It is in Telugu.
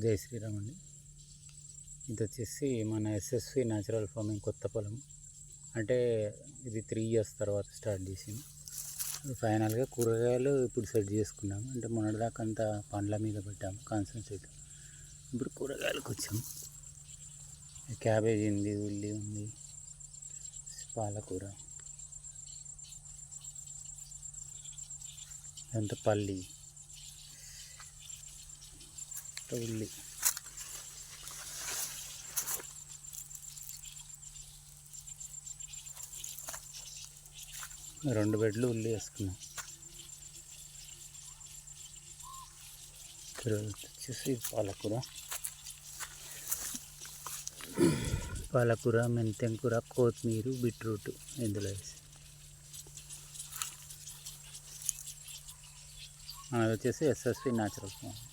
జై శ్రీరామ్ అండి. ఇది వచ్చేసి మన ఎస్ఎస్వి న్యాచురల్ ఫార్మింగ్ కొత్త పొలం. అంటే ఇది 3 years తర్వాత స్టార్ట్ చేసింది. ఫైనల్గా కూరగాయలు ఇప్పుడు సెట్ చేసుకున్నాము. అంటే మొన్నటిదాకా అంతా పండ్ల మీద పెట్టాము కాన్సన్ట్రేట్. ఇప్పుడు కూరగాయలకు వచ్చాము. క్యాబేజీ ఉంది, ఉల్లి ఉంది, పాలకూర, అంత పల్లి, ఉల్లి, 2 బెడ్లు ఉల్లి వేసుకున్నాం. తర్వాత వచ్చేసి పాలకూర, మెంతెం కూర, కొత్తిమీర, బీట్రూట్ ఇందులో వేసి, మనది వచ్చేసి ఎస్ఎస్వి న్యాచురల్ ఫార్మింగ్.